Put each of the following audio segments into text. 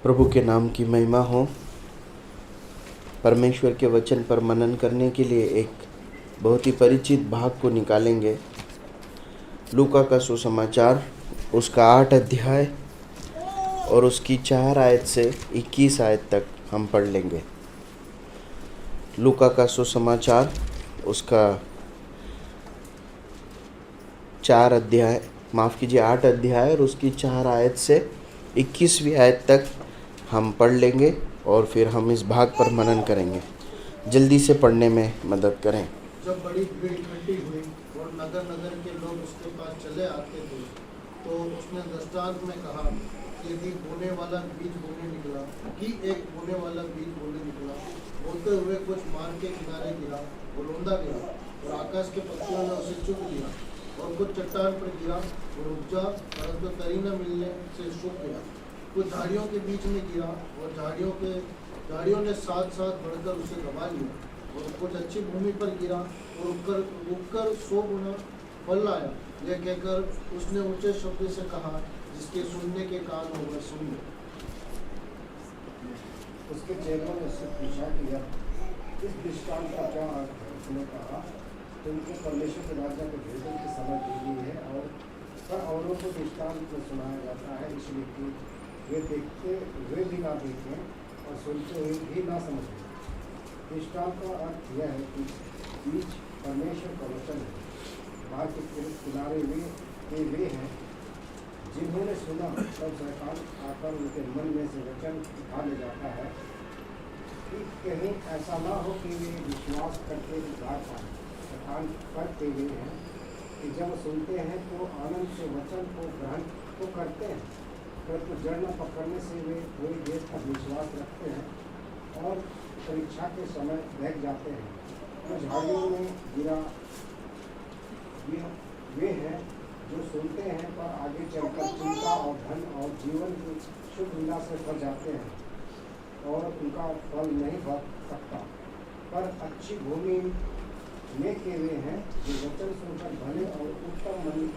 प्रभु के नाम की महिमा हो। परमेश्वर के वचन पर मनन करने के लिए एक बहुत ही परिचित भाग को निकालेंगे। लूका का सुसमाचार उसका 8 अध्याय और उसकी 4 आयत से 21 आयत तक हम पढ़ लेंगे। लूका का सुसमाचार उसका 8 अध्याय और उसकी 4 आयत से 21वीं आयत तक हम पढ़ लेंगे और फिर हम इस भाग पर मनन करेंगे। जल्दी से पढ़ने में मदद करें। जब बड़ी भीड़ इकट्ठी हुई और नगर नगर के लोग उसके पास चले आते थे, तो उसने दृष्टांत में कहा कि यदि एक बोने वाला बीज बोने निकला, बोते हुए कुछ मार्ग के किनारे गिरा और लौंदा गिरा और आकाश के पक्षियों ने उसे चुग लिया, और कुछ चट्टान पर गिरा और उपजा, परंतु तरी न मिलने से सूख गया। कुछ झाड़ियों के बीच में गिरा और झाड़ियों ने साथ साथ बढ़कर उसे दबा लिया, और कुछ अच्छी भूमि पर गिरा और उगकर 100 गुना फल लाया। यह कहकर उसने ऊंचे शब्द से कहा, जिसके सुनने के कान हो वह सुन ले। उसके चेलों ने उससे पूछा कि इस दृष्टांत का क्या अर्थ है। उसने कहा, तुमको परमेश्वर के राज्य के भेदन की समझ दी गई है, और पर औरों को दृष्टांत में सुनाया जाता है, इसलिए कि वे देखते हुए भी ना देखें और सुनते हुए भी ना समझें। दृष्टांत का अर्थ यह है कि बीज परमेश्वर का वचन है। मार्ग के किनारे वे हैं जिन्होंने सुना, तब शैतान आकर उनके मन में से वचन उठा ले जाता है कि कहीं ऐसा ना हो कि वे विश्वास करके उद्धार पाएं। शैतान करते हुए हैं कि जब सुनते हैं तो आनंद से वचन को ग्रहण तो करते हैं, परंतु जड़ न पकड़ने से वे थोड़ी देर तक विश्वास रखते हैं और परीक्षा के समय बह जाते हैं। तो झाड़ियों में गिरा वे हैं जो सुनते हैं, पर आगे चलकर चिंता और धन और जीवन की शुभ लीला से फंस जाते हैं और उनका फल नहीं भर सकता। पर अच्छी भूमि में के वे हैं जो वचन सुनकर भले और उत्तम मन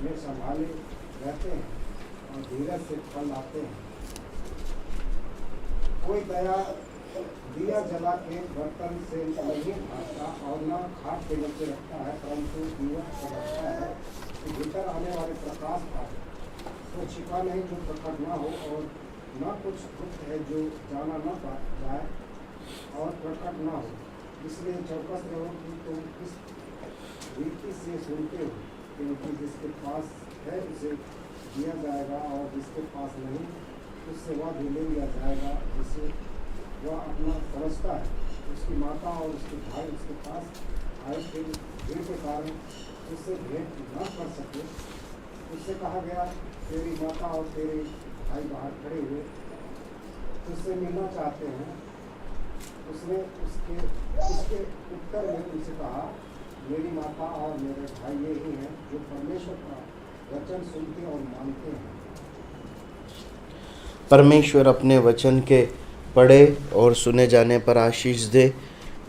में संभाले रहते हैं और धीरज से फल लाते हैं। कोई दिया जला के बर्तन से नहीं भागता और न खाट के नीचे रखता है, परंतु दीवा पर रखता है कि भीतर आने वाले प्रकाश पाए। तो छिपा नहीं जो प्रकट न हो, और न कुछ गुप्त है जो जाना न पा जाए और प्रकट न हो। इसलिए चौकस रहो कि तुम किस रीति से सुनते हो, क्योंकि जिसके पास है उसे दिया जाएगा, और जिसके पास नहीं उससे वह भी ले लिया जाएगा। जिसे वह अपना समझता है, उसकी माता और उसके भाई उसके पास आए थे, भीड़ के कारण उससे भेंट न कर सके। उससे कहा गया, तेरी माता और तेरे भाई बाहर खड़े हुए उससे मिलना चाहते हैं। उसने उसके उत्तर में उनसे कहा, मेरी माता और मेरे भाई ये ही हैं जो परमेश्वर का वचन सुनते और मानते हैं। परमेश्वर अपने वचन के पढ़े और सुने जाने पर आशीष दे,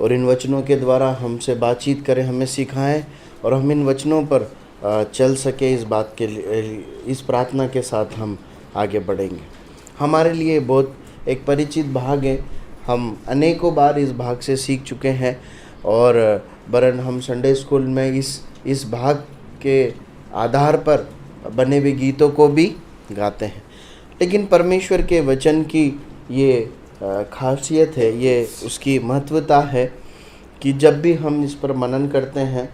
और इन वचनों के द्वारा हमसे बातचीत करें, हमें सिखाएं, और हम इन वचनों पर चल सके। इस बात के लिए, इस प्रार्थना के साथ हम आगे बढ़ेंगे। हमारे लिए बहुत एक परिचित भाग है। हम अनेकों बार इस भाग से सीख चुके हैं, और वरन हम संडे स्कूल में इस भाग के आधार पर बने हुए गीतों को भी गाते हैं। लेकिन परमेश्वर के वचन की ये खासियत है, ये उसकी महत्वता है कि जब भी हम इस पर मनन करते हैं,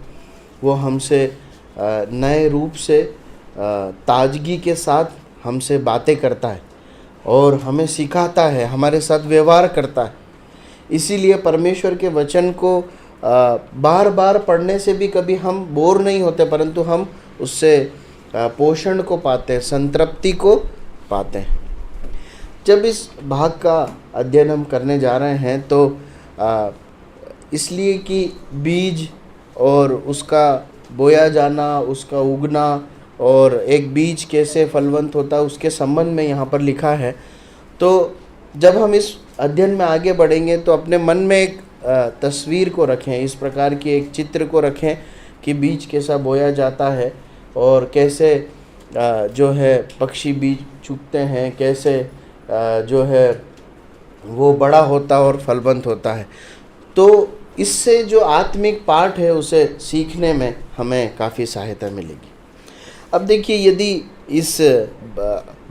वो हमसे नए रूप से ताजगी के साथ हमसे बातें करता है और हमें सिखाता है, हमारे साथ व्यवहार करता है। इसीलिए परमेश्वर के वचन को बार बार पढ़ने से भी कभी हम बोर नहीं होते, परंतु हम उससे पोषण को पाते हैं, संतृप्ति को पाते हैं। जब इस भाग का अध्ययन हम करने जा रहे हैं तो इसलिए कि बीज और उसका बोया जाना, उसका उगना और एक बीज कैसे फलवंत होता है, उसके संबंध में यहाँ पर लिखा है। तो जब हम इस अध्ययन में आगे बढ़ेंगे तो अपने मन में एक तस्वीर को रखें, इस प्रकार की एक चित्र को रखें कि बीज कैसा बोया जाता है और कैसे जो है पक्षी बीज चुगते हैं, कैसे जो है वो बड़ा होता है और फलवंत होता है। तो इससे जो आत्मिक पाठ है उसे सीखने में हमें काफ़ी सहायता मिलेगी। अब देखिए, यदि इस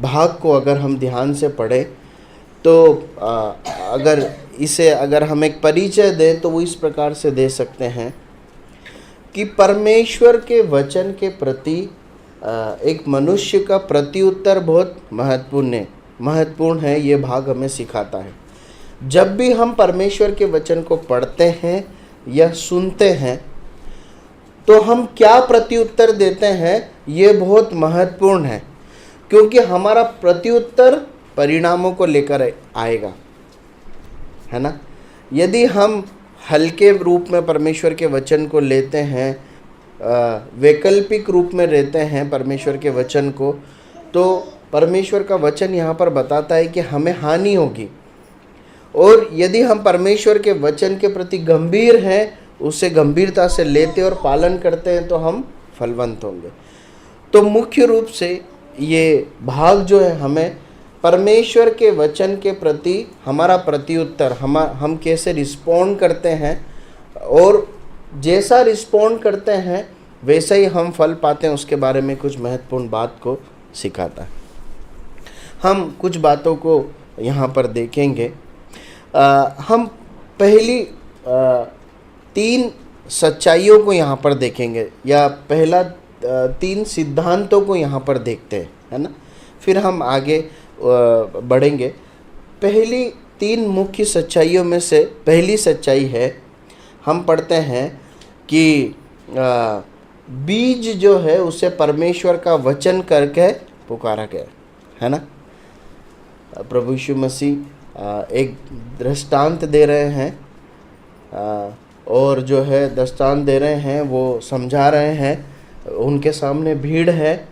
भाग को अगर हम ध्यान से पढ़ें तो अगर हम एक परिचय दें तो वो इस प्रकार से दे सकते हैं कि परमेश्वर के वचन के प्रति एक मनुष्य का प्रत्युत्तर बहुत महत्वपूर्ण है। ये भाग हमें सिखाता है। जब भी हम परमेश्वर के वचन को पढ़ते हैं या सुनते हैं तो हम क्या प्रत्युत्तर देते हैं, ये बहुत महत्वपूर्ण है, क्योंकि हमारा प्रत्युत्तर परिणामों को लेकर आएगा, है ना। यदि हम हल्के रूप में परमेश्वर के वचन को लेते हैं, वैकल्पिक रूप में रहते हैं परमेश्वर के वचन को, तो परमेश्वर का वचन यहाँ पर बताता है कि हमें हानि होगी। और यदि हम परमेश्वर के वचन के प्रति गंभीर हैं, उसे गंभीरता से लेते और पालन करते हैं, तो हम फलवंत होंगे। तो मुख्य रूप से ये भाग जो है हमें परमेश्वर के वचन के प्रति हमारा प्रत्युत्तर, हम कैसे रिस्पॉन्ड करते हैं, और जैसा रिस्पॉन्ड करते हैं वैसे ही हम फल पाते हैं, उसके बारे में कुछ महत्वपूर्ण बात को सिखाता है। हम कुछ बातों को यहाँ पर देखेंगे। हम पहली 3 सच्चाइयों को यहाँ पर देखेंगे, या पहला 3 सिद्धांतों को यहाँ पर देखते हैं, है ना। फिर हम आगे बढ़ेंगे। पहली 3 मुख्य सच्चाइयों में से पहली सच्चाई है, हम पढ़ते हैं कि बीज जो है उसे परमेश्वर का वचन करके पुकारा गया, है ना। प्रभु यीशु मसीह एक दृष्टांत दे रहे हैं, और जो है दृष्टांत दे रहे हैं, वो समझा रहे हैं। उनके सामने भीड़ है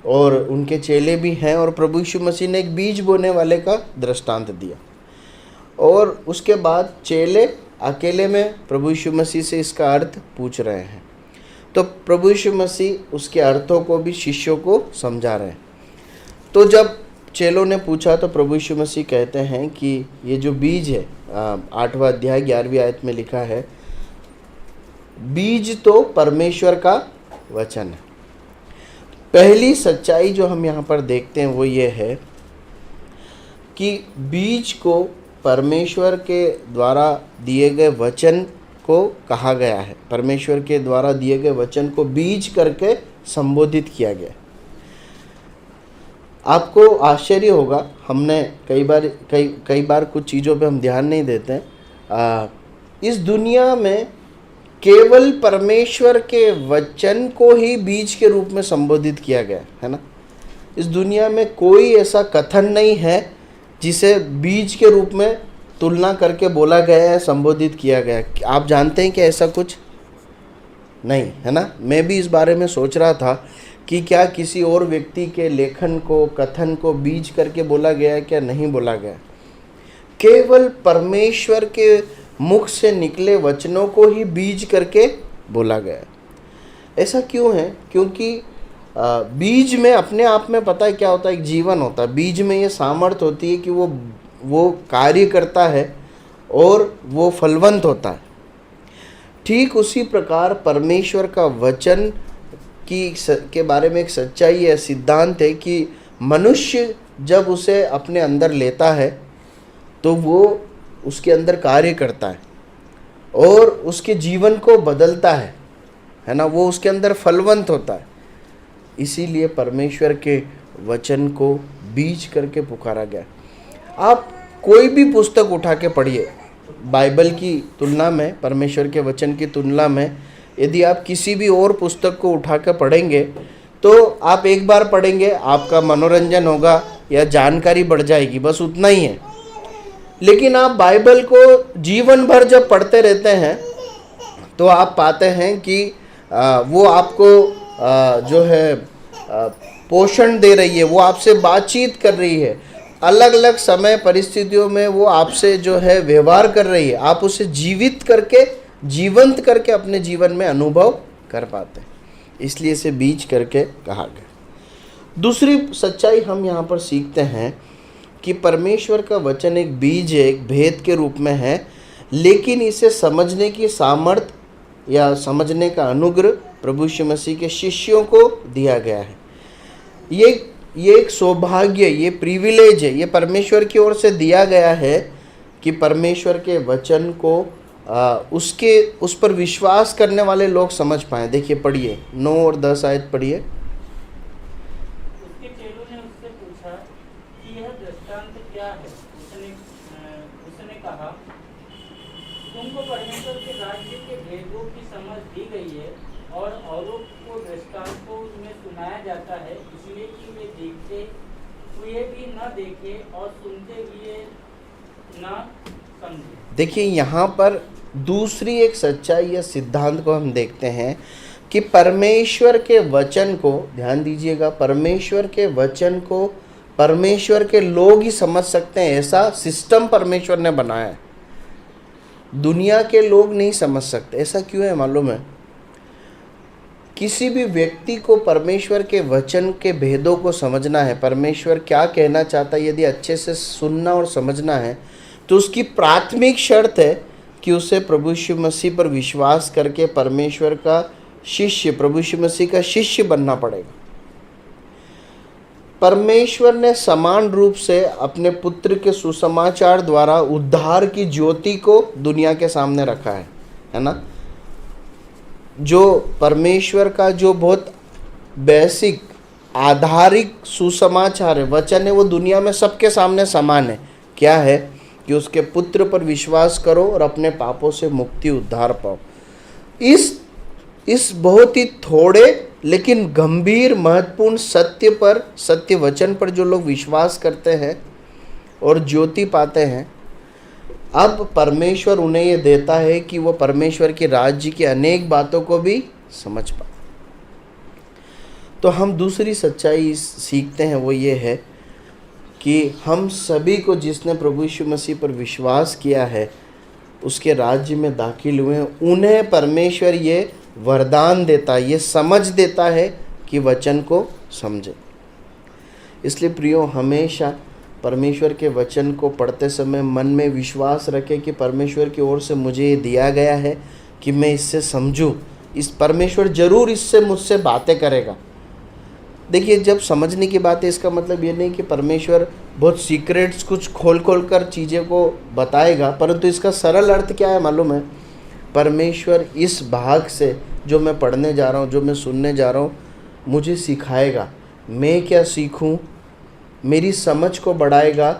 और उनके चेले भी हैं, और प्रभु यीशु मसीह ने एक बीज बोने वाले का दृष्टांत दिया, और उसके बाद चेले अकेले में प्रभु यीशु मसीह से इसका अर्थ पूछ रहे हैं। तो प्रभु यीशु मसीह उसके अर्थों को भी शिष्यों को समझा रहे हैं। तो जब चेलों ने पूछा तो प्रभु यीशु मसीह कहते हैं कि ये जो बीज है, 8वां अध्याय 11वीं आयत में लिखा है, बीज तो परमेश्वर का वचन है। पहली सच्चाई जो हम यहाँ पर देखते हैं वो ये है कि बीज को परमेश्वर के द्वारा दिए गए वचन को कहा गया है। परमेश्वर के द्वारा दिए गए वचन को बीज करके संबोधित किया गया। आपको आश्चर्य होगा, हमने कई बार कुछ चीज़ों पे हम ध्यान नहीं देते। इस दुनिया में केवल परमेश्वर के वचन को ही बीज के रूप में संबोधित किया गया है ना। इस दुनिया में कोई ऐसा कथन नहीं है जिसे बीज के रूप में तुलना करके बोला गया है, संबोधित किया गया है। आप जानते हैं कि ऐसा कुछ नहीं है ना। मैं भी इस बारे में सोच रहा था कि क्या किसी और व्यक्ति के लेखन को, कथन को बीज करके बोला गया है, क्या नहीं बोला गया। केवल परमेश्वर के मुख से निकले वचनों को ही बीज करके बोला गया है। ऐसा क्यों है? क्योंकि बीज में अपने आप में पता है क्या होता है, एक जीवन होता है। बीज में ये सामर्थ्य होती है कि वो कार्य करता है और वो फलवंत होता है। ठीक उसी प्रकार परमेश्वर का वचन के बारे में एक सच्चाई है, सिद्धांत है कि मनुष्य जब उसे अपने अंदर लेता है तो वो उसके अंदर कार्य करता है और उसके जीवन को बदलता है ना। वो उसके अंदर फलवंत होता है। इसीलिए परमेश्वर के वचन को बीज करके पुकारा गया। आप कोई भी पुस्तक उठा के पढ़िए, बाइबल की तुलना में, परमेश्वर के वचन की तुलना में यदि आप किसी भी और पुस्तक को उठा कर पढ़ेंगे तो आप एक बार पढ़ेंगे, आपका मनोरंजन होगा या जानकारी बढ़ जाएगी, बस उतना ही है। लेकिन आप बाइबल को जीवन भर जब पढ़ते रहते हैं तो आप पाते हैं कि वो आपको जो है पोषण दे रही है, वो आपसे बातचीत कर रही है, अलग अलग समय परिस्थितियों में वो आपसे जो है व्यवहार कर रही है। आप उसे जीवंत करके अपने जीवन में अनुभव कर पाते हैं। इसलिए इसे बीज करके कहा गया। दूसरी सच्चाई हम यहाँ पर सीखते हैं कि परमेश्वर का वचन एक बीज है, एक भेद के रूप में है, लेकिन इसे समझने की सामर्थ्य या समझने का अनुग्रह प्रभु यीशु मसीह के शिष्यों को दिया गया है। ये एक सौभाग्य, ये प्रिविलेज है, ये परमेश्वर की ओर से दिया गया है कि परमेश्वर के वचन को उस पर विश्वास करने वाले लोग समझ पाएं। देखिए, पढ़िए 9 और 10 आयत पढ़िए। उसके चेलों ने उससे पूछा कि यह दृष्टांत क्या है। उसने कहा, तुमको परमेश्वर के राज्य के भेदों की समझ दी गई है और औरों को दृष्टांतों में सुनाया जाता है, इसलिए कि वे देखते हुए भी न देखे और सुनते हुए न समझे। देखिए, यहाँ पर दूसरी एक सच्चाई या सिद्धांत को हम देखते हैं कि परमेश्वर के वचन को, ध्यान दीजिएगा, परमेश्वर के वचन को परमेश्वर के लोग ही समझ सकते हैं, ऐसा सिस्टम परमेश्वर ने बनाया है। दुनिया के लोग नहीं समझ सकते। ऐसा क्यों है मालूम है? किसी भी व्यक्ति को परमेश्वर के वचन के भेदों को समझना है, परमेश्वर क्या कहना चाहता है, यदि अच्छे से सुनना और समझना है, तो उसकी प्राथमिक शर्त है कि उसे प्रभु यीशु मसीह पर विश्वास करके परमेश्वर का शिष्य, प्रभु यीशु मसीह का शिष्य बनना पड़ेगा। परमेश्वर ने समान रूप से अपने पुत्र के सुसमाचार द्वारा उद्धार की ज्योति को दुनिया के सामने रखा है ना। जो परमेश्वर का जो बहुत बेसिक आधारिक सुसमाचार है, वचन है, वो दुनिया में सबके सामने समान है। क्या है? कि उसके पुत्र पर विश्वास करो और अपने पापों से मुक्ति उद्धार पाओ। इस बहुत ही थोड़े लेकिन गंभीर महत्वपूर्ण सत्य वचन पर जो लोग विश्वास करते हैं और ज्योति पाते हैं, अब परमेश्वर उन्हें ये देता है कि वो परमेश्वर के राज्य की अनेक बातों को भी समझ पाए। तो हम दूसरी सच्चाई सीखते हैं, वो ये है कि हम सभी को, जिसने प्रभु यीशु मसीह पर विश्वास किया है, उसके राज्य में दाखिल हुए हैं, उन्हें परमेश्वर ये वरदान देता है, ये समझ देता है कि वचन को समझे। इसलिए प्रियो, हमेशा परमेश्वर के वचन को पढ़ते समय मन में विश्वास रखें कि परमेश्वर की ओर से मुझे ये दिया गया है कि मैं इससे समझूं। इस परमेश्वर ज़रूर इससे मुझसे बातें करेगा। देखिए, जब समझने की बात है, इसका मतलब ये नहीं कि परमेश्वर बहुत सीक्रेट्स कुछ खोल कर चीज़ें को बताएगा, परंतु इसका सरल अर्थ क्या है मालूम है? परमेश्वर इस भाग से जो मैं पढ़ने जा रहा हूँ, जो मैं सुनने जा रहा हूँ, मुझे सिखाएगा। मैं क्या सीखूँ, मेरी समझ को बढ़ाएगा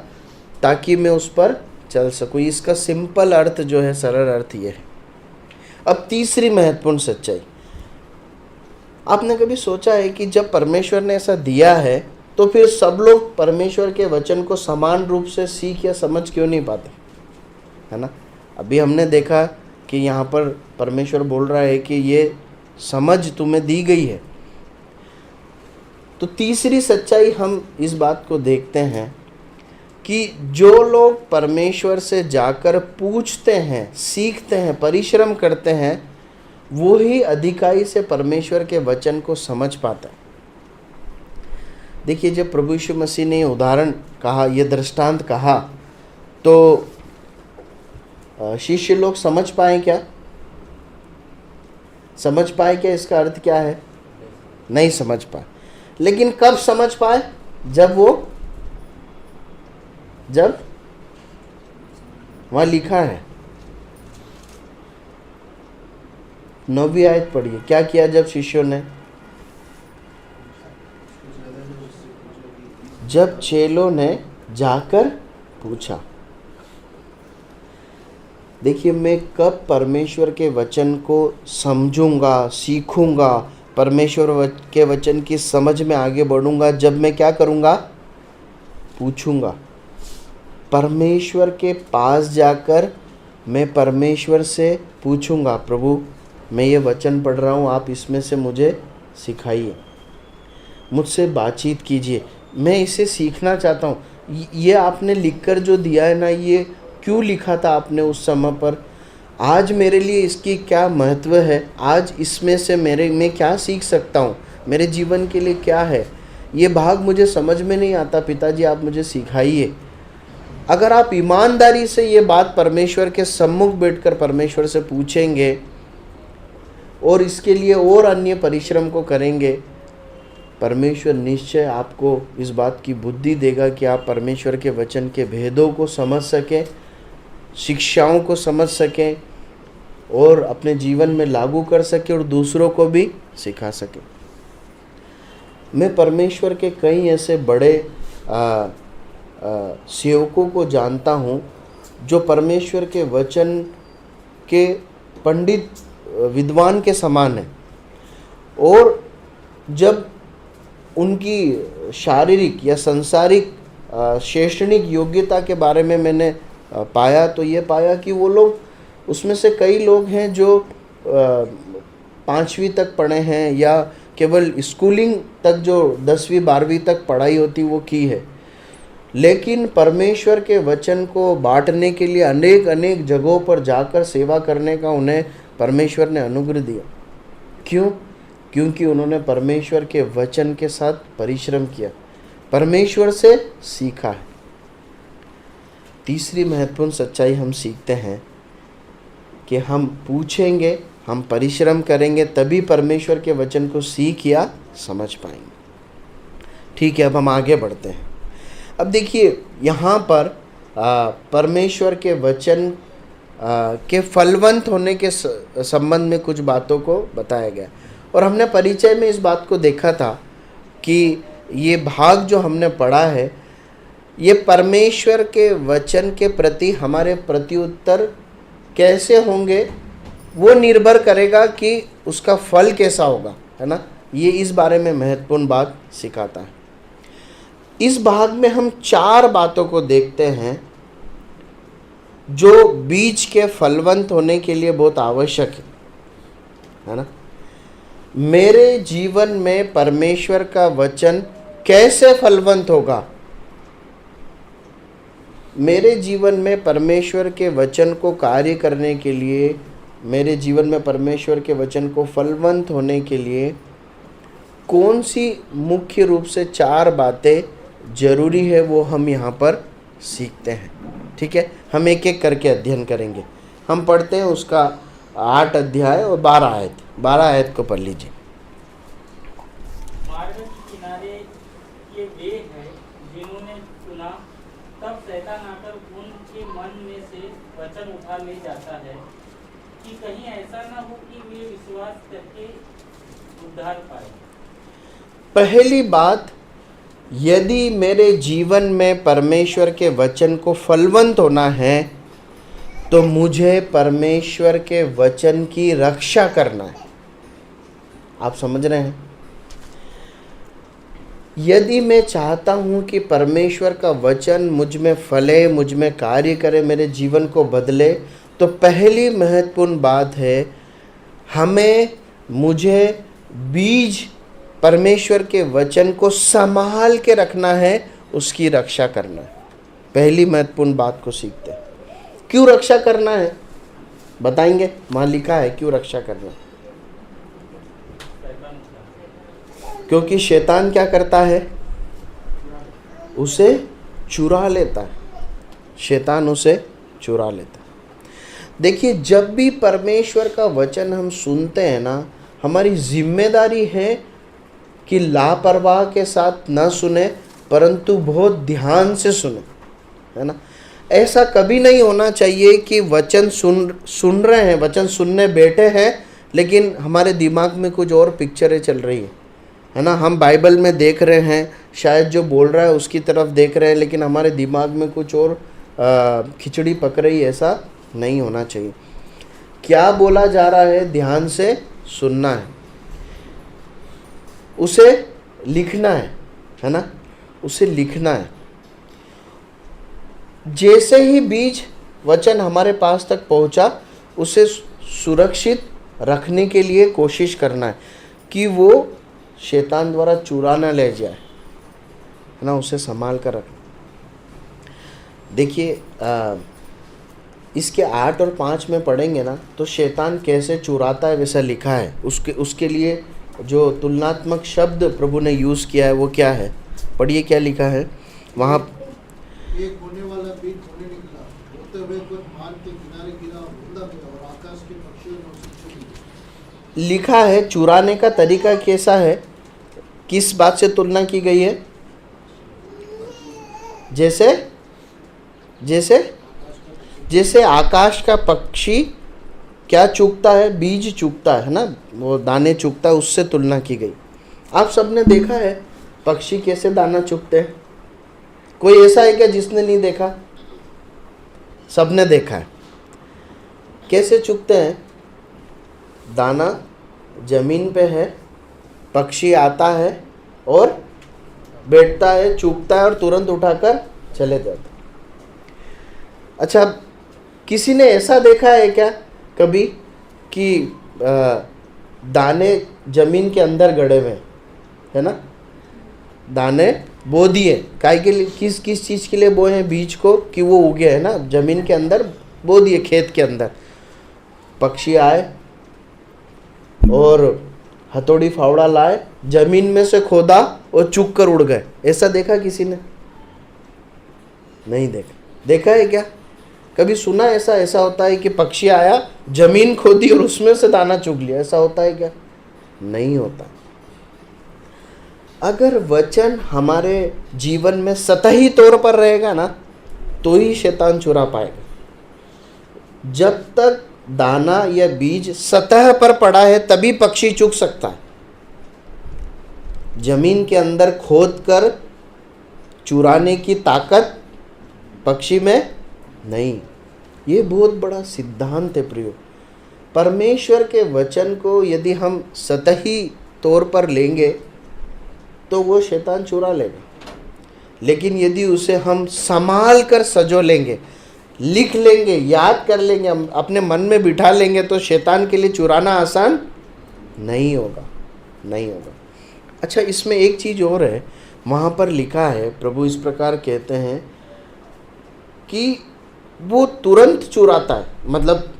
ताकि मैं उस पर चल सकूँ। इसका सिंपल अर्थ जो है, सरल अर्थ ये है। अब तीसरी महत्वपूर्ण सच्चाई, आपने कभी सोचा है कि जब परमेश्वर ने ऐसा दिया है तो फिर सब लोग परमेश्वर के वचन को समान रूप से सीख या समझ क्यों नहीं पाते, है ना? अभी हमने देखा कि यहाँ पर परमेश्वर बोल रहा है कि ये समझ तुम्हें दी गई है। तो तीसरी सच्चाई हम इस बात को देखते हैं कि जो लोग परमेश्वर से जाकर पूछते हैं, सीखते हैं, परिश्रम करते हैं, वो ही अधिकाई से परमेश्वर के वचन को समझ पाता है। देखिए, जब प्रभु यीशु मसीह ने उदाहरण कहा, ये दृष्टांत कहा, तो शिष्य लोग समझ पाए क्या? समझ पाए क्या? इसका अर्थ क्या है? नहीं समझ पाए। लेकिन कब समझ पाए? जब वहां लिखा है, 9वीं आयत पढ़िए। क्या किया जब शिष्यों ने? जब चेलों ने जाकर पूछा। देखिए, मैं कब परमेश्वर के वचन को समझूंगा, सीखूंगा, परमेश्वर के वचन की समझ में आगे बढ़ूंगा? जब मैं क्या करूंगा? पूछूंगा। परमेश्वर के पास जाकर मैं परमेश्वर से पूछूंगा, प्रभु मैं ये वचन पढ़ रहा हूँ, आप इसमें से मुझे सिखाइए, मुझसे बातचीत कीजिए, मैं इसे सीखना चाहता हूँ। ये आपने लिखकर जो दिया है ना, ये क्यों लिखा था आपने उस समय पर? आज मेरे लिए इसकी क्या महत्व है? आज इसमें से मैं क्या सीख सकता हूँ? मेरे जीवन के लिए क्या है? ये भाग मुझे समझ में नहीं आता, पिताजी आप मुझे सिखाइए। अगर आप ईमानदारी से ये बात परमेश्वर के सम्मुख बैठकर परमेश्वर से पूछेंगे और इसके लिए और अन्य परिश्रम को करेंगे, परमेश्वर निश्चय आपको इस बात की बुद्धि देगा कि आप परमेश्वर के वचन के भेदों को समझ सकें, शिक्षाओं को समझ सकें और अपने जीवन में लागू कर सकें और दूसरों को भी सिखा सकें। मैं परमेश्वर के कई ऐसे बड़े सेवकों को जानता हूँ जो परमेश्वर के वचन के पंडित विद्वान के समान है, और जब उनकी शारीरिक या सांसारिक शैक्षणिक योग्यता के बारे में मैंने पाया तो ये पाया कि वो लोग, उसमें से कई लोग हैं जो 5वीं तक पढ़े हैं या केवल स्कूलिंग तक जो 10वीं 12वीं तक पढ़ाई होती वो की है, लेकिन परमेश्वर के वचन को बांटने के लिए अनेक अनेक जगहों पर जाकर सेवा करने का उन्हें परमेश्वर ने अनुग्रह दिया। क्यों? क्योंकि उन्होंने परमेश्वर के वचन के साथ परिश्रम किया, परमेश्वर से सीखा है। तीसरी महत्वपूर्ण सच्चाई हम सीखते हैं कि हम पूछेंगे, हम परिश्रम करेंगे, तभी परमेश्वर के वचन को सीख या समझ पाएंगे। ठीक है, अब हम आगे बढ़ते हैं। अब देखिए यहाँ पर परमेश्वर के वचन के फलवंत होने के संबंध में कुछ बातों को बताया गया, और हमने परिचय में इस बात को देखा था कि ये भाग जो हमने पढ़ा है, ये परमेश्वर के वचन के प्रति हमारे प्रत्युत्तर कैसे होंगे वो निर्भर करेगा कि उसका फल कैसा होगा, है ना। ये इस बारे में महत्वपूर्ण बात सिखाता है। इस भाग में हम 4 बातों को देखते हैं जो बीज के फलवंत होने के लिए बहुत आवश्यक है ना। मेरे जीवन में परमेश्वर का वचन कैसे फलवंत होगा? मेरे जीवन में परमेश्वर के वचन को कार्य करने के लिए, मेरे जीवन में परमेश्वर के वचन को फलवंत होने के लिए कौन सी मुख्य रूप से 4 बातें जरूरी है वो हम यहाँ पर सीखते हैं। ठीक है, हम एक एक करके अध्ययन करेंगे। हम पढ़ते हैं उसका 8 अध्याय और 12 आयत को पढ़ लीजिए। मार्ग के किनारे ये वे हैं जिन्होंने सुना, तब शैतान आकर उनके मन में से वचन उठा ले जाता है कि कहीं ऐसा ना हो कि वे विश्वास करके उद्धार पाए। पहली बात, यदि मेरे जीवन में परमेश्वर के वचन को फलवंत होना है तो मुझे परमेश्वर के वचन की रक्षा करना है। आप समझ रहे हैं? यदि मैं चाहता हूं कि परमेश्वर का वचन मुझ में फले, मुझ में कार्य करे, मेरे जीवन को बदले, तो पहली महत्वपूर्ण बात है मुझे बीज परमेश्वर के वचन को संभाल के रखना है, उसकी रक्षा करना है। पहली महत्वपूर्ण बात को सीखते हैं। क्यों रक्षा करना है बताएंगे? वहां लिखा है क्यों रक्षा करना। क्योंकि शैतान क्या करता है? उसे चुरा लेता है। शैतान उसे चुरा लेता है। देखिए, जब भी परमेश्वर का वचन हम सुनते हैं ना, हमारी जिम्मेदारी है कि लापरवाह के साथ ना सुने, परंतु बहुत ध्यान से सुने, है ना। ऐसा कभी नहीं होना चाहिए कि वचन सुन रहे हैं, वचन सुनने बैठे हैं, लेकिन हमारे दिमाग में कुछ और पिक्चरें चल रही है ना। हम बाइबल में देख रहे हैं, शायद जो बोल रहा है उसकी तरफ देख रहे हैं, लेकिन हमारे दिमाग में कुछ और खिचड़ी पक रही है। ऐसा नहीं होना चाहिए। क्या बोला जा रहा है ध्यान से सुनना है, उसे लिखना है ना, उसे लिखना है। जैसे ही बीज वचन हमारे पास तक पहुंचा, उसे सुरक्षित रखने के लिए कोशिश करना है कि वो शैतान द्वारा चुरा ना ले जाए, है ना। उसे संभाल कर रखना। देखिए, इसके 8 और 5 में पढ़ेंगे ना, तो शैतान कैसे चुराता है वैसा लिखा है। उसके लिए जो तुलनात्मक शब्द प्रभु ने यूज़ किया है वो क्या है? पढ़िए क्या लिखा है वहाँ। एक होने वाला जब बीज बोने निकला, बोते हुए कुछ मार्ग के किनारे गिरा, लौंदा गिरा और आकाश के पक्षियों ने उसे चुग लिया। लिखा है चुराने का तरीका कैसा है, किस बात से तुलना की गई है? जैसे जैसे जैसे आकाश का पक्षी क्या चुगता है, बीज चुगता है ना, वो दाने चुगता है, उससे तुलना की गई। आप सबने देखा है पक्षी कैसे दाना चुगते हैं? कोई ऐसा है क्या जिसने नहीं देखा? सबने देखा है। कैसे चुगते हैं? दाना जमीन पे है, पक्षी आता है और बैठता है, चुगता है और तुरंत उठाकर चले जाते हैं। अच्छा, किसी ने ऐसा देखा है क्या कभी कि दाने जमीन के अंदर गड़े हुए है ना, दाने बो दिए, काय के लिए, किस किस चीज़ के लिए बोए हैं बीज को, कि वो उगे है ना, जमीन के अंदर बो दिए, खेत के अंदर। पक्षी आए और हथौड़ी फावड़ा लाए, जमीन में से खोदा और चुग कर उड़ गए। ऐसा देखा किसी ने? नहीं देखा। देखा है क्या कभी? सुना ऐसा? ऐसा होता है कि पक्षी आया, जमीन खोदी और उसमें से दाना चुग लिया, ऐसा होता है क्या? नहीं होता। अगर वचन हमारे जीवन में सतही तौर पर रहेगा ना, तो ही शैतान चुरा पाएगा। जब तक दाना या बीज सतह पर पड़ा है तभी पक्षी चुग सकता है। जमीन के अंदर खोद कर चुराने की ताकत पक्षी में नहीं। ये बहुत बड़ा सिद्धांत है प्रियो। परमेश्वर के वचन को यदि हम सतही तौर पर लेंगे तो वो शैतान चुरा लेगा, लेकिन यदि उसे हम संभाल कर सजो लेंगे, लिख लेंगे, याद कर लेंगे, हम अपने मन में बिठा लेंगे, तो शैतान के लिए चुराना आसान नहीं होगा, नहीं होगा। अच्छा, इसमें एक चीज़ और है, वहाँ पर लिखा है, प्रभु इस प्रकार कहते हैं कि वो तुरंत चुराता है, मतलब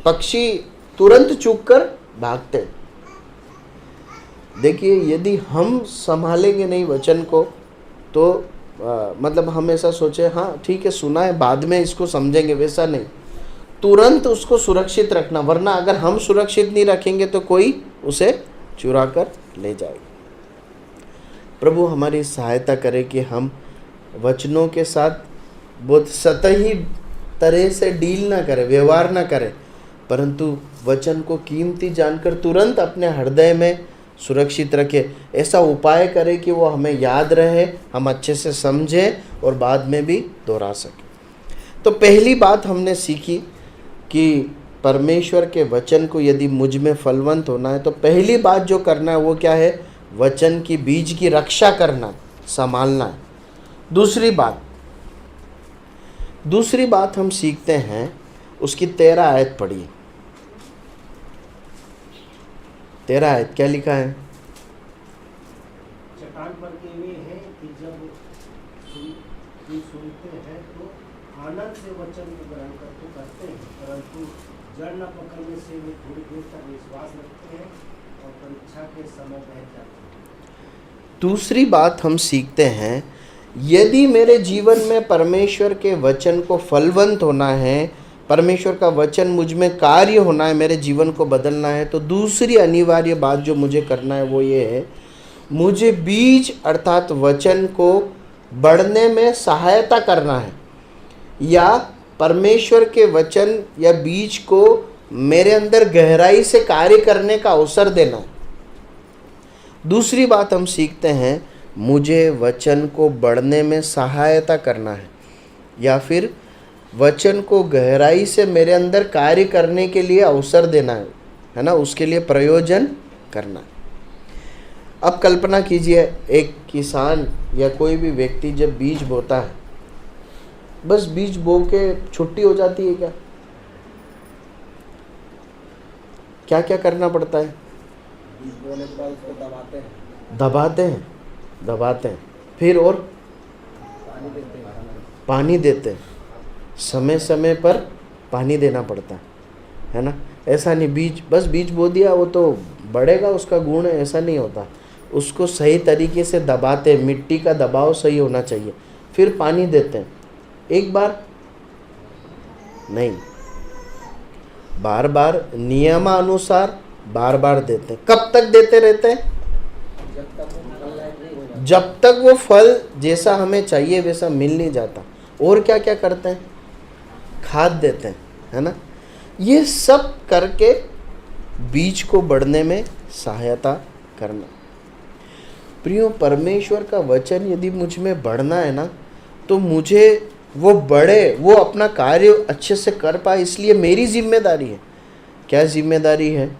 पक्षी तुरंत चुग कर भागते हैं। देखिए, यदि हम संभालेंगे नहीं वचन को तो मतलब हम ऐसा सोचे, हाँ ठीक है सुना है, बाद में इसको समझेंगे, वैसा नहीं। तुरंत उसको सुरक्षित रखना, वरना अगर हम सुरक्षित नहीं रखेंगे तो कोई उसे चुरा कर ले जाएगा। प्रभु हमारी सहायता करे कि हम वचनों के साथ बहुत सतही तरह से डील ना करें, व्यवहार ना करें, परंतु वचन को कीमती जानकर तुरंत अपने हृदय में सुरक्षित रखे। ऐसा उपाय करें कि वो हमें याद रहे, हम अच्छे से समझें और बाद में भी दोहरा सकें। तो पहली बात हमने सीखी कि परमेश्वर के वचन को यदि मुझ में फलवंत होना है तो पहली बात जो करना है वो क्या है? वचन की बीज की रक्षा करना, संभालना है। दूसरी बात हम सीखते हैं, उसकी 13 आयत पढ़िए। 13 आयत क्या लिखा है? चट्टान पर के वे हैं कि जब सुनते हैं तो आनंद से वचन को ग्रहण करते हैं, परंतु जड़ न पकड़ने से वे थोड़ी देर तक विश्वास रखते हैं और परीक्षा के समय बह जाते हैं। दूसरी बात हम सीखते हैं, यदि मेरे जीवन में परमेश्वर के वचन को फलवंत होना है, परमेश्वर का वचन मुझ में कार्य होना है, मेरे जीवन को बदलना है, तो दूसरी अनिवार्य बात जो मुझे करना है वो ये है, मुझे बीज अर्थात वचन को बढ़ने में सहायता करना है, या परमेश्वर के वचन या बीज को मेरे अंदर गहराई से कार्य करने का अवसर देना है। दूसरी बात हम सीखते हैं, मुझे वचन को बढ़ने में सहायता करना है, या फिर वचन को गहराई से मेरे अंदर कार्य करने के लिए अवसर देना है ना, उसके लिए प्रयोजन करना है। अब कल्पना कीजिए, एक किसान या कोई भी व्यक्ति जब बीज बोता है, बस बीज बो के छुट्टी हो जाती है क्या? क्या क्या करना पड़ता है? बीज बोने के बाद उसको दबाते हैं, फिर और पानी देते हैं, समय समय पर पानी देना पड़ता है ना। ऐसा नहीं बीज बो दिया वो तो बढ़ेगा, उसका गुण है, ऐसा नहीं होता। उसको सही तरीके से दबाते हैं, मिट्टी का दबाव सही होना चाहिए, फिर पानी देते हैं। एक बार नहीं, बार बार नियमानुसार बार बार देते हैं। कब तक देते रहते हैं? जब तक वो फल जैसा हमें चाहिए वैसा मिल नहीं जाता। और क्या क्या करते हैं? खाद देते हैं, है ना। ये सब करके बीज को बढ़ने में सहायता करना। प्रियो, परमेश्वर का वचन यदि मुझ में बढ़ना है ना, तो मुझे वो बढ़े, वो अपना कार्य अच्छे से कर पाए, इसलिए मेरी जिम्मेदारी है। क्या जिम्मेदारी है?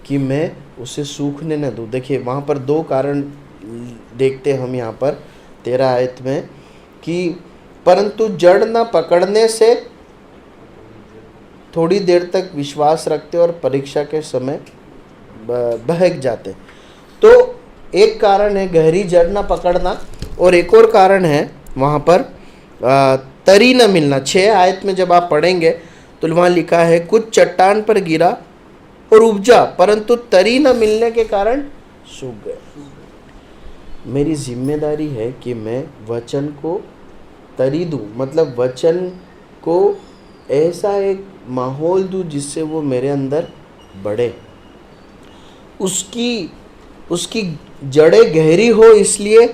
कि मैं उसे सूखने न दूँ। देखिए वहाँ पर दो कारण देखते हम यहाँ पर 13 आयत में, कि परंतु जड़ न पकड़ने से थोड़ी देर तक विश्वास रखते और परीक्षा के समय बहक जाते। तो एक कारण है गहरी जड़ न पकड़ना, और एक और कारण है वहाँ पर तरी न मिलना। 6 आयत में जब आप पढ़ेंगे तो वहाँ लिखा है, कुछ चट्टान पर गिरा और उपजा, परंतु तरी न मिलने के कारण सूख गए। मेरी जिम्मेदारी है कि मैं वचन को तरी दूँ, मतलब वचन को ऐसा एक माहौल दूँ जिससे वो मेरे अंदर बढ़े, उसकी जड़ें गहरी हो। इसलिए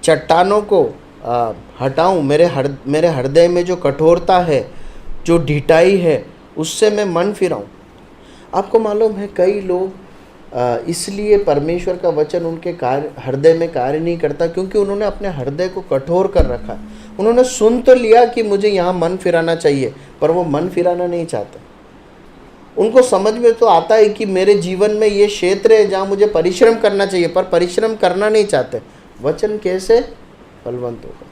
चट्टानों को हटाऊं, मेरे हृदय में जो कठोरता है, जो ढिठाई है, उससे मैं मन फिराऊं। आपको मालूम है कई लोग इसलिए परमेश्वर का वचन उनके हृदय में कार्य नहीं करता, क्योंकि उन्होंने अपने हृदय को कठोर कर रखा है। उन्होंने सुन तो लिया कि मुझे यहाँ मन फिराना चाहिए, पर वो मन फिराना नहीं चाहते। उनको समझ में तो आता है कि मेरे जीवन में ये क्षेत्र है जहाँ मुझे परिश्रम करना चाहिए, पर परिश्रम करना नहीं चाहते। वचन कैसे फलवंत होगा?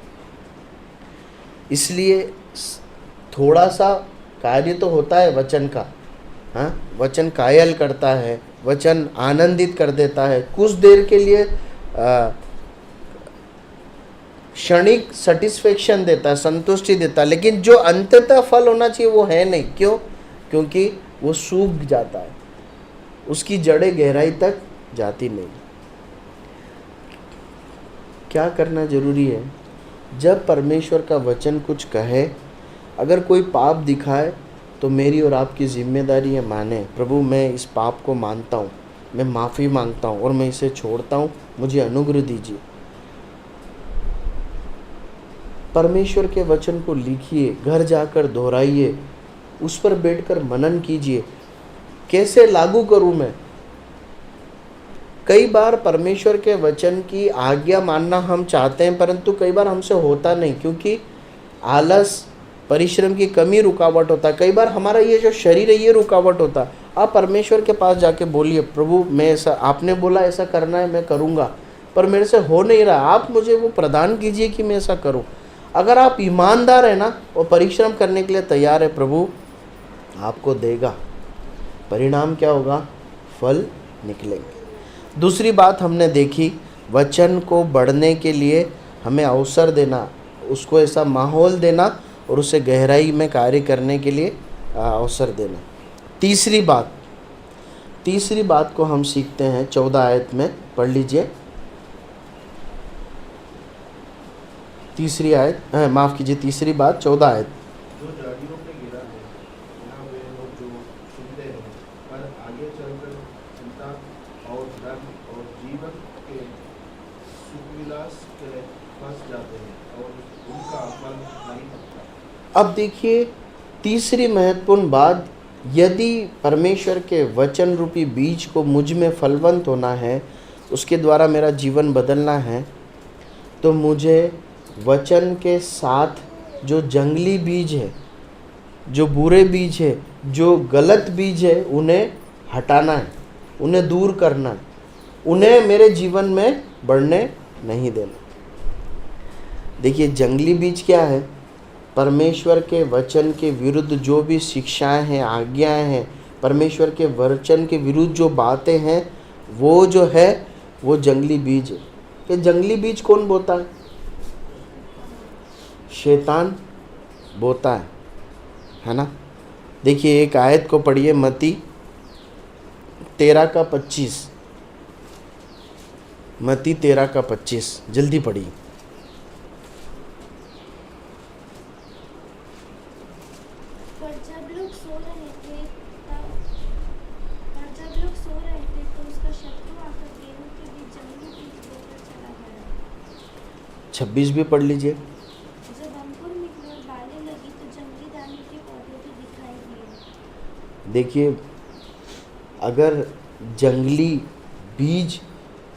इसलिए थोड़ा सा कार्य तो होता है वचन का। हाँ, वचन कायल करता है, वचन आनंदित कर देता है, कुछ देर के लिए क्षणिक सेटिस्फेक्शन देता है, संतुष्टि देता है, लेकिन जो अंततः फल होना चाहिए वो है नहीं। क्यों? क्योंकि वो सूख जाता है, उसकी जड़ें गहराई तक जाती नहीं। क्या करना जरूरी है? जब परमेश्वर का वचन कुछ कहे, अगर कोई पाप दिखाए, तो मेरी और आपकी जिम्मेदारी है माने, प्रभु मैं इस पाप को मानता हूँ, मैं माफ़ी मांगता हूँ और मैं इसे छोड़ता हूँ, मुझे अनुग्रह दीजिए। परमेश्वर के वचन को लिखिए, घर जाकर दोहराइए, उस पर बैठकर मनन कीजिए, कैसे लागू करूँ मैं। कई बार परमेश्वर के वचन की आज्ञा मानना हम चाहते हैं, परंतु कई बार हमसे होता नहीं, क्योंकि आलस, परिश्रम की कमी रुकावट होता है। कई बार हमारा ये जो शरीर है ये रुकावट होता है। आप परमेश्वर के पास जाके बोलिए, प्रभु मैं ऐसा, आपने बोला ऐसा करना है, मैं करूँगा, पर मेरे से हो नहीं रहा, आप मुझे वो प्रदान कीजिए कि मैं ऐसा करूँ। अगर आप ईमानदार है ना और परिश्रम करने के लिए तैयार है, प्रभु आपको देगा। परिणाम क्या होगा? फल निकलेंगे। दूसरी बात हमने देखी, वचन को बढ़ने के लिए हमें अवसर देना, उसको ऐसा माहौल देना और उसे गहराई में कार्य करने के लिए अवसर देना। तीसरी बात को हम सीखते हैं 14 आयत में, पढ़ लीजिए। तीसरी बात 14 आयत। जो झाड़ियों पे गिरा है, ना वे लोग जो सुनते हैं, पर आगे चलकर चिंता और धन और जीवन के सुखविलास के फंस जाते हैं और उनका फल नहीं पकता। अब देखिए तीसरी महत्वपूर्ण बात, यदि परमेश्वर के वचन रूपी बीज को मुझ में फलवंत होना है, उसके द्वारा मेरा जीवन बदलना है, तो मुझे वचन के साथ जो जंगली बीज है, जो बुरे बीज है, जो गलत बीज है, उन्हें हटाना है, उन्हें दूर करना है, उन्हें मेरे जीवन में बढ़ने नहीं देना। देखिए जंगली बीज क्या है? परमेश्वर के वचन के विरुद्ध जो भी शिक्षाएं हैं, आज्ञाएं हैं, परमेश्वर के वचन के विरुद्ध जो बातें हैं, वो जो है वो जंगली बीज है। ये जंगली बीज कौन बोता है? शैतान बोता है ना। देखिए एक आयत को पढ़िए, मत्ती 13:25। मत्ती 13:25, जल्दी पढ़िए। 26 भी पढ़ लीजिए। जब अंकुर निकले और बालें लगी तो जंगली दाने के पौधे भी दिखाई दिए। देखिए, अगर जंगली बीज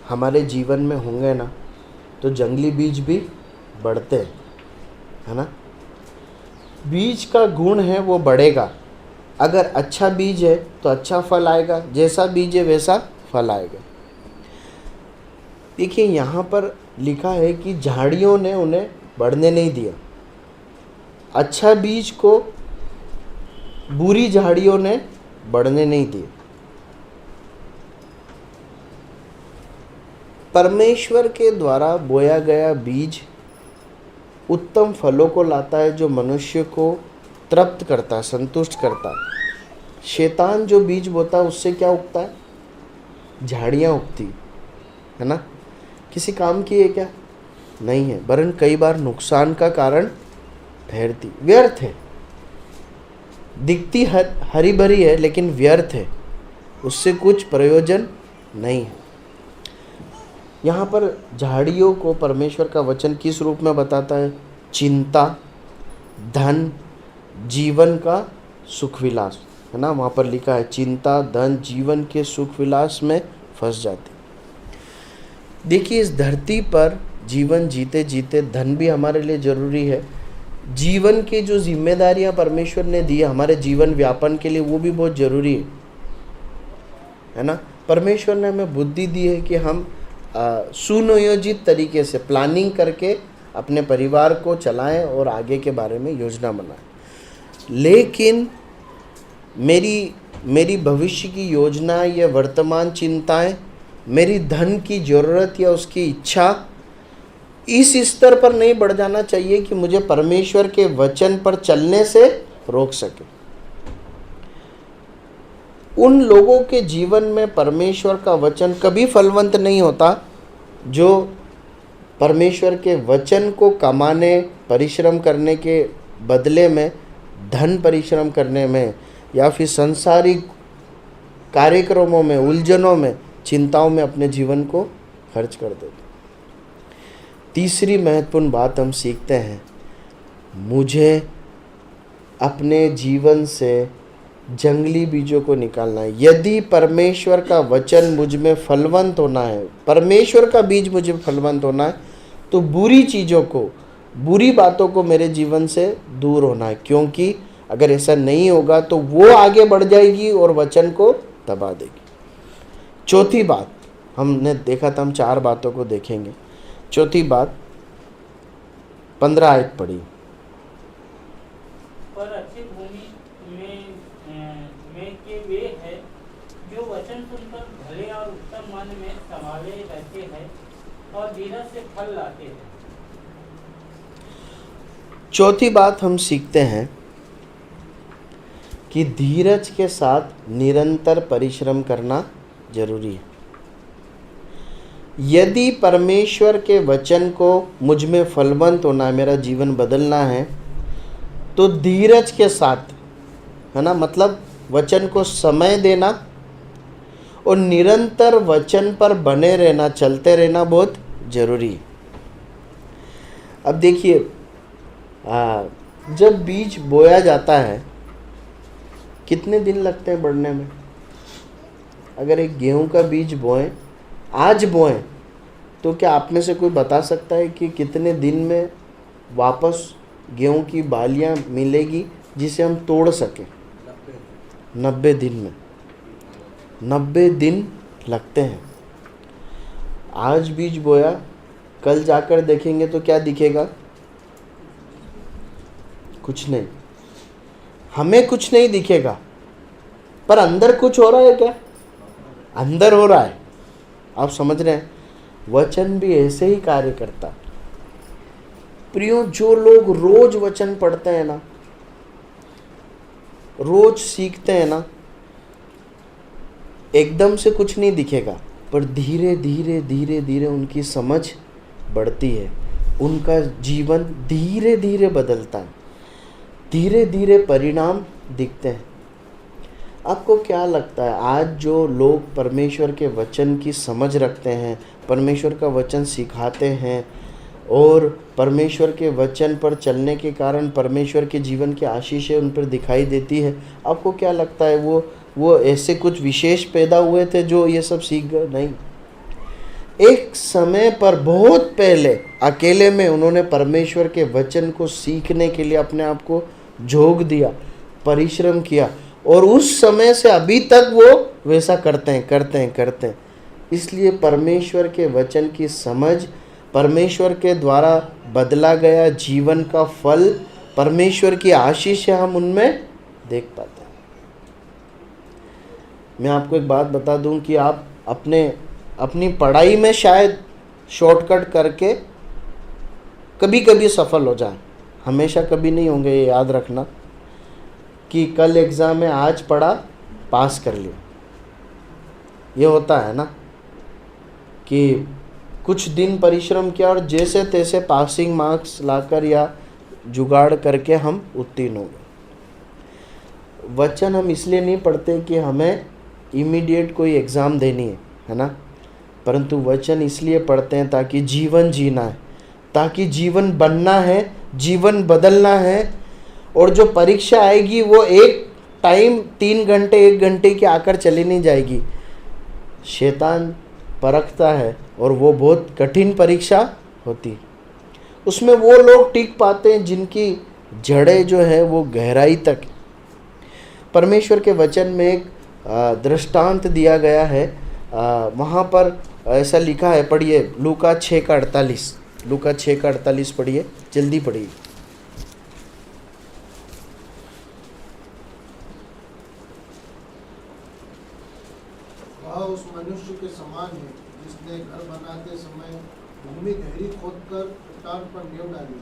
हमारे जीवन में होंगे ना तो जंगली बीज भी बढ़ते हैं, है ना। बीज का गुण है वो बढ़ेगा। अगर अच्छा बीज है तो अच्छा फल आएगा, जैसा बीज है वैसा फल आएगा। देखिए, यहाँ पर लिखा है कि झाड़ियों ने उन्हें बढ़ने नहीं दिया। अच्छा बीज को बुरी झाड़ियों ने बढ़ने नहीं दिया। परमेश्वर के द्वारा बोया गया बीज उत्तम फलों को लाता है, जो मनुष्य को तृप्त करता है, संतुष्ट करता है। शैतान जो बीज बोता है उससे क्या उगता है? झाड़ियाँ उगती है ना। किसी काम की है क्या? नहीं है, वरन कई बार नुकसान का कारण ठहरती, व्यर्थ है। दिखती हरी भरी है लेकिन व्यर्थ है, उससे कुछ प्रयोजन नहीं है। यहाँ पर झाड़ियों को परमेश्वर का वचन किस रूप में बताता है? चिंता, धन, जीवन का सुख विलास, है ना। वहाँ पर लिखा है चिंता, धन, जीवन के सुख विलास में फंस जाते। देखिए, इस धरती पर जीवन जीते जीते धन भी हमारे लिए ज़रूरी है। जीवन की जो जिम्मेदारियाँ परमेश्वर ने दी हमारे जीवन व्यापन के लिए, वो भी बहुत ज़रूरी है ना। परमेश्वर ने हमें बुद्धि दी है कि हम सुनियोजित तरीके से प्लानिंग करके अपने परिवार को चलाएं और आगे के बारे में योजना बनाएं। लेकिन मेरी भविष्य की योजना या वर्तमान चिंताएं, मेरी धन की ज़रूरत या उसकी इच्छा इस स्तर पर नहीं बढ़ जाना चाहिए कि मुझे परमेश्वर के वचन पर चलने से रोक सके। उन लोगों के जीवन में परमेश्वर का वचन कभी फलवंत नहीं होता जो परमेश्वर के वचन को कमाने, परिश्रम करने के बदले में धन परिश्रम करने में या फिर संसारिक कार्यक्रमों में, उलझनों में, चिंताओं में अपने जीवन को खर्च कर देते। तीसरी महत्वपूर्ण बात हम सीखते हैं, मुझे अपने जीवन से जंगली बीजों को निकालना है। यदि परमेश्वर का वचन मुझ में फलवंत होना है, परमेश्वर का बीज मुझे फलवंत होना है, तो बुरी चीज़ों को, बुरी बातों को मेरे जीवन से दूर होना है। क्योंकि अगर ऐसा नहीं होगा तो वो आगे बढ़ जाएगी और वचन को दबा देगी। चौथी बात हमने देखा था, हम 4 बातों को देखेंगे। चौथी बात 15 आयत पढ़ी। पर अच्छी भूमि में के वे है जो वचन सुनकर भले और उत्तम मन में संभाले रहते हैं और धीरज से फल लाते हैं। चौथी बात हम सीखते हैं कि धीरज के साथ निरंतर परिश्रम करना जरूरी है। यदि परमेश्वर के वचन को मुझ में फलवंत होना है, मेरा जीवन बदलना है, तो धीरज के साथ, है ना, मतलब वचन को समय देना और निरंतर वचन पर बने रहना, चलते रहना बहुत जरूरी है। अब देखिए, जब बीज बोया जाता है कितने दिन लगते हैं बढ़ने में? अगर एक गेहूं का बीज बोएं, आज बोएं, तो क्या आप में से कोई बता सकता है कि कितने दिन में वापस गेहूं की बालियां मिलेगी जिसे हम तोड़ सकें? 90 दिन में। 90 दिन लगते हैं। आज बीज बोया, कल जाकर देखेंगे तो क्या दिखेगा? कुछ नहीं, हमें कुछ नहीं दिखेगा, पर अंदर कुछ हो रहा है क्या? अंदर हो रहा है। आप समझ रहे हैं? वचन भी ऐसे ही कार्य करता है। प्रियो, जो लोग रोज वचन पढ़ते हैं ना, रोज सीखते हैं ना, एकदम से कुछ नहीं दिखेगा, पर धीरे धीरे धीरे धीरे उनकी समझ बढ़ती है, उनका जीवन धीरे धीरे बदलता है, धीरे धीरे परिणाम दिखते हैं। आपको क्या लगता है, आज जो लोग परमेश्वर के वचन की समझ रखते हैं, परमेश्वर का वचन सिखाते हैं और परमेश्वर के वचन पर चलने के कारण परमेश्वर के जीवन की आशीषें उन पर दिखाई देती है। आपको क्या लगता है वो ऐसे कुछ विशेष पैदा हुए थे जो ये सब सीख गए? नहीं। एक समय पर बहुत पहले अकेले में उन्होंने परमेश्वर के वचन को सीखने के लिए अपने आप को झोंक दिया, परिश्रम किया, और उस समय से अभी तक वो वैसा करते हैं। इसलिए परमेश्वर के वचन की समझ, परमेश्वर के द्वारा बदला गया जीवन का फल, परमेश्वर की आशीष हम उनमें देख पाते हैं। मैं आपको एक बात बता दूं कि आप अपनी पढ़ाई में शायद शॉर्टकट करके कभी कभी सफल हो जाए, हमेशा कभी नहीं होंगे। ये याद रखना कि कल एग्ज़ाम है, आज पढ़ा, पास कर लिया। ये होता है ना कि कुछ दिन परिश्रम किया और जैसे तैसे पासिंग मार्क्स लाकर या जुगाड़ करके हम उत्तीर्ण हो गए। वचन हम इसलिए नहीं पढ़ते कि हमें इमीडिएट कोई एग्ज़ाम देनी है ना, परंतु वचन इसलिए पढ़ते हैं ताकि जीवन जीना है, ताकि जीवन बनना है, जीवन बदलना है। और जो परीक्षा आएगी वो एक टाइम 3 घंटे 1 घंटे की आकर चली नहीं जाएगी। शैतान परखता है और वो बहुत कठिन परीक्षा होती। उसमें वो लोग टिक पाते हैं जिनकी जड़ें जो है वो गहराई तक। परमेश्वर के वचन में एक दृष्टांत दिया गया है, वहाँ पर ऐसा लिखा है, पढ़िए लूका 6:48। लूका 6:48 पढ़िए, जल्दी पढ़िए। वह उस मनुष्य के समान है जिसने घर बनाते समय भूमि गहरी खोदकर चट्टान पर नींव डाली,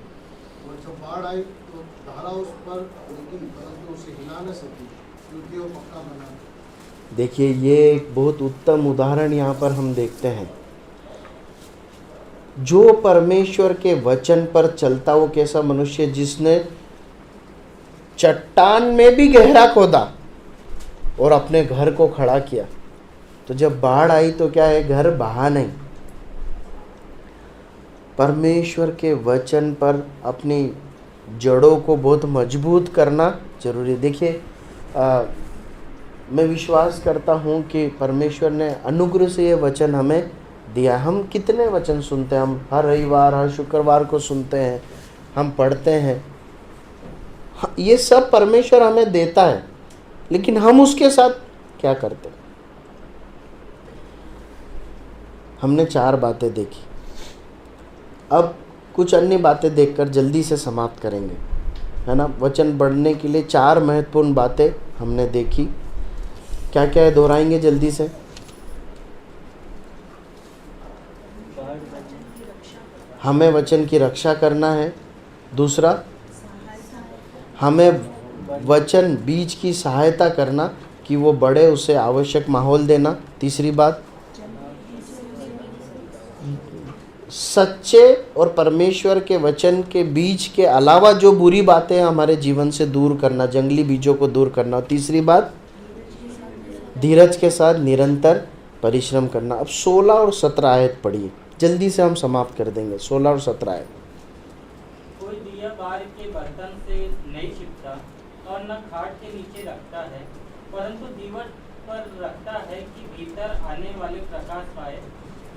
और जब बाढ़ आई तो धारा उस पर गिरी, परंतु उसे हिला न सकी क्योंकि वो पक्का बना था। देखिए, ये एक बहुत उत्तम उदाहरण यहाँ पर हम देखते हैं। जो परमेश्वर के वचन पर चलता, वो कैसा मनुष्य जिसने चट्टान में भी गहरा खोदा और अपने घर को खड़ा किया। तो जब बाढ़ आई तो क्या है, घर बहा नहीं। परमेश्वर के वचन पर अपनी जड़ों को बहुत मजबूत करना जरूरी है। देखिए, मैं विश्वास करता हूँ कि परमेश्वर ने अनुग्रह से ये वचन हमें दिया। हम कितने वचन सुनते हैं, हम हर रविवार हर शुक्रवार को सुनते हैं, हम पढ़ते हैं। ये सब परमेश्वर हमें देता है, लेकिन हम उसके साथ क्या करते हैं? हमने 4 बातें देखी। अब कुछ अन्य बातें देखकर जल्दी से समाप्त करेंगे, है ना। वचन बढ़ने के लिए 4 महत्वपूर्ण बातें हमने देखी। क्या क्या है, दोहराएंगे जल्दी से। हमें वचन की रक्षा करना है। दूसरा, हमें वचन बीज की सहायता करना कि वो बढ़े, उसे आवश्यक माहौल देना। तीसरी बात, सच्चे और परमेश्वर के वचन के बीज के अलावा जो बुरी बातें हैं हमारे जीवन से दूर करना, जंगली बीजों को दूर करना। और तीसरी बात, धीरज के साथ निरंतर परिश्रम करना। अब 16 और 17 आयत पढ़िए, जल्दी से हम समाप्त कर देंगे। 16 और 17 आयत। कोई दिया बार के बर्तन से नहीं छिपता और न खाट के नीचे रखता है, परंतु दीवट पर रखता है कि भीतर आने वाले प्रकाश पाए।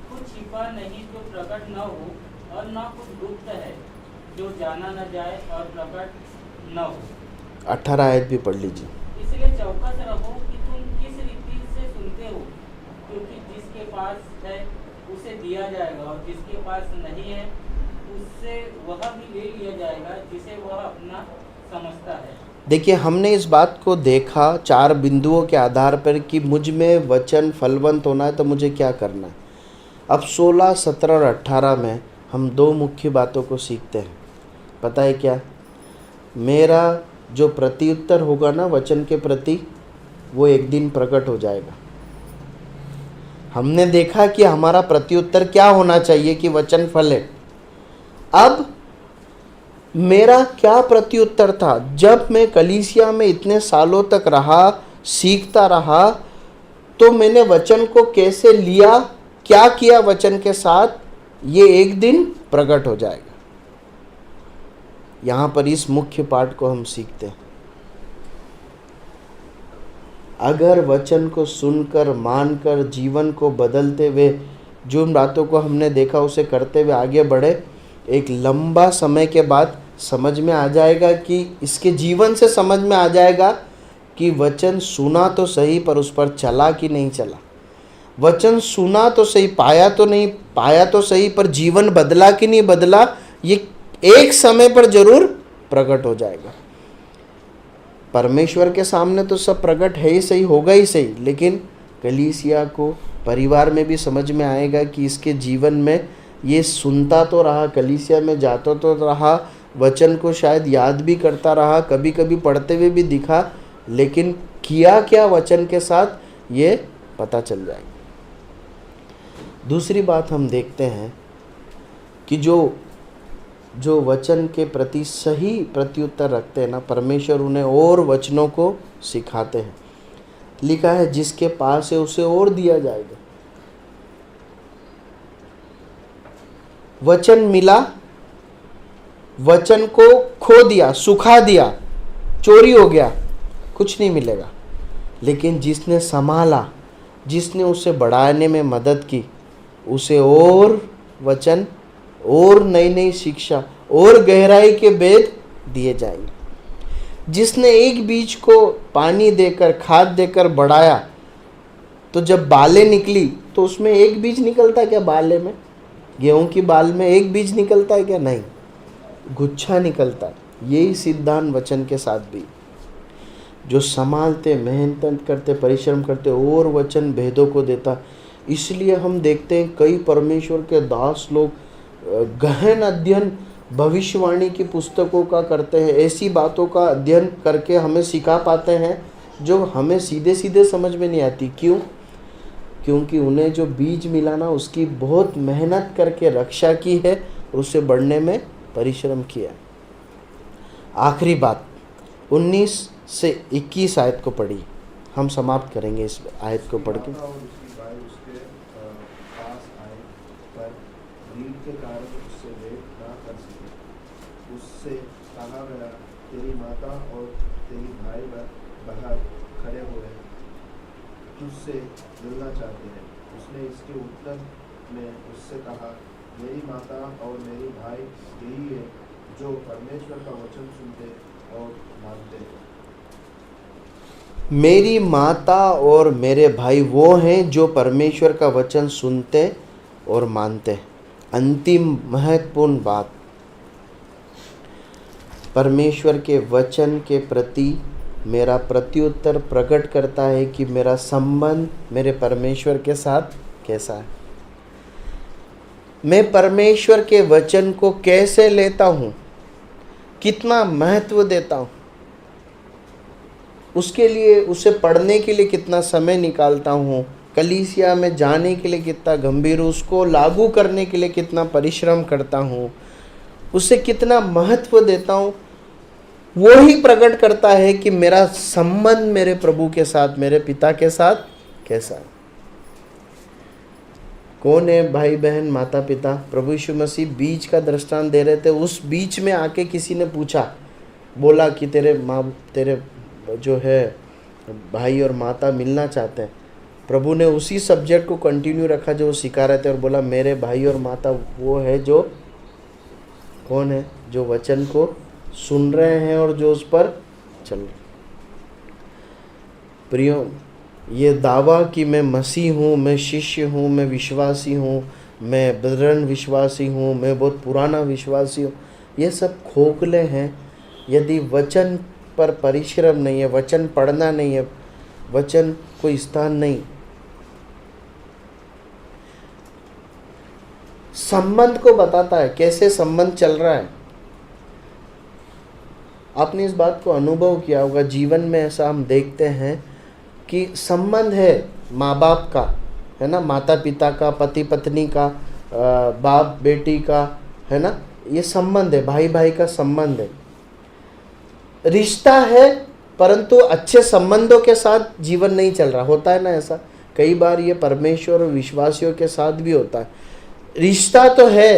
कुछ छिपा नहीं जो प्रकट न हो, और न कुछ गुप्त है जो जाना न जाए और प्रकट न हो। 18 आयत भी पढ़ लीजिए। इसलिए चौकस रहो कि तुम किस रीति से सुनते हो, क्योंकि जिसके पास है उसे दिया जाएगा, और जिसके पास नहीं है उससे वह भी ले लिया जाएगा जिसे वह अपना समझता है। देखिए, हमने इस बात को देखा 4 बिंदुओं के आधार पर कि मुझ में वचन फलवंत होना है तो मुझे क्या करना है। अब 16, 17 और 18 में हम 2 मुख्य बातों को सीखते हैं। पता है क्या? मेरा जो प्रत्युत्तर होगा ना वचन के प्रति, वो एक दिन प्रकट हो जाएगा। हमने देखा कि हमारा प्रत्युत्तर क्या होना चाहिए कि वचन फले। अब मेरा क्या प्रत्युत्तर था? जब मैं कलीसिया में इतने सालों तक रहा, सीखता रहा, तो मैंने वचन को कैसे लिया, क्या किया वचन के साथ, ये एक दिन प्रकट हो जाएगा। यहाँ पर इस मुख्य पाठ को हम सीखते हैं। अगर वचन को सुनकर मानकर जीवन को बदलते हुए जो बातों को हमने देखा उसे करते हुए आगे बढ़े, एक लंबा समय के बाद समझ में आ जाएगा कि इसके जीवन से समझ में आ जाएगा कि वचन सुना तो सही पर उस पर चला कि नहीं चला। वचन सुना तो सही, पाया तो नहीं पाया तो सही, पर जीवन बदला कि नहीं बदला, ये एक समय पर जरूर प्रकट हो जाएगा। परमेश्वर के सामने तो सब प्रकट है ही सही, होगा ही सही, लेकिन कलीसिया को परिवार में भी समझ में आएगा कि इसके जीवन में ये सुनता तो रहा, कलीसिया में जाता तो रहा, वचन को शायद याद भी करता रहा, कभी कभी पढ़ते हुए भी दिखा, लेकिन किया क्या वचन के साथ ये पता चल जाएगा। दूसरी बात हम देखते हैं कि जो वचन के प्रति सही प्रत्युत्तर रखते हैं ना, परमेश्वर उन्हें और वचनों को सिखाते हैं। लिखा है जिसके पास है उसे और दिया जाएगा। वचन मिला, वचन को खो दिया, सुखा दिया, चोरी हो गया, कुछ नहीं मिलेगा। लेकिन जिसने संभाला, जिसने उसे बढ़ाने में मदद की, उसे और वचन और नई नई शिक्षा और गहराई के भेद दिए जाएंगे। जिसने एक बीज को पानी देकर खाद देकर बढ़ाया, तो जब बालें निकली तो उसमें एक बीज निकलता क्या? बाले में, गेहूं की बाल में एक बीज निकलता है क्या? नहीं, गुच्छा निकलता है। यही सिद्धांत वचन के साथ भी, जो संभालते, मेहनत करते, परिश्रम करते और वचन भेदों को देता। इसलिए हम देखते हैं कई परमेश्वर के दास लोग गहन अध्ययन भविष्यवाणी की पुस्तकों का करते हैं, ऐसी बातों का अध्ययन करके हमें सिखा पाते हैं जो हमें सीधे सीधे समझ में नहीं आती। क्यों? क्योंकि उन्हें जो बीज मिला ना, उसकी बहुत मेहनत करके रक्षा की है और उसे बढ़ने में परिश्रम किया। आखिरी बात 19 से 21 आयत को पढ़ी, हम समाप्त करेंगे इस आयत को पढ़ के। के कारण उससे भेंट ना कर सके। उससे कहा गया, तेरी माता और तेरी भाई बाहर खड़े हुए तुझसे मिलना चाहते हैं। उसने इसके उत्तर में उससे कहा, मेरी माता और मेरी भाई यही है जो परमेश्वर का वचन सुनते और मानते हैं। मेरी माता और मेरे भाई वो हैं जो परमेश्वर का वचन सुनते और मानते हैं। अंतिम महत्वपूर्ण बात, परमेश्वर के वचन के प्रति मेरा प्रत्युत्तर प्रकट करता है कि मेरा संबंध मेरे परमेश्वर के साथ कैसा है। मैं परमेश्वर के वचन को कैसे लेता हूँ, कितना महत्व देता हूँ, उसके लिए, उसे पढ़ने के लिए कितना समय निकालता हूँ, कलीसिया में जाने के लिए कितना गंभीर, उसको लागू करने के लिए कितना परिश्रम करता हूँ, उसे कितना महत्व देता हूँ, वो ही प्रकट करता है कि मेरा संबंध मेरे प्रभु के साथ, मेरे पिता के साथ कैसा है। कौन है भाई बहन, माता पिता? प्रभु यीशु मसीह बीज का दृष्टांत दे रहे थे। उस बीच में आके किसी ने पूछा, बोला कि तेरे जो है भाई और माता मिलना चाहते हैं। प्रभु ने उसी सब्जेक्ट को कंटिन्यू रखा जो वो सिखा रहे थे और बोला, मेरे भाई और माता वो है जो, कौन है? जो वचन को सुन रहे हैं और जो उस पर चल रहे। प्रियो, ये दावा कि मैं मसीह हूँ, मैं शिष्य हूँ, मैं विश्वासी हूँ, मैं दृढ़ विश्वासी हूँ, मैं बहुत पुराना विश्वासी हूँ, ये सब खोखले हैं यदि वचन पर परिश्रम नहीं है, वचन पढ़ना नहीं है, वचन कोई स्थान नहीं। संबंध को बताता है, कैसे संबंध चल रहा है। आपने इस बात को अनुभव किया होगा, जीवन में ऐसा हम देखते हैं कि संबंध है माँ बाप का, है ना, माता पिता का, पति पत्नी का, बाप बेटी का, है ना, ये संबंध है, भाई भाई का संबंध है, रिश्ता है। परंतु अच्छे संबंधों के साथ जीवन नहीं चल रहा, होता है ना ऐसा। कई बार ये परमेश्वर और विश्वासियों के साथ भी होता है। रिश्ता तो है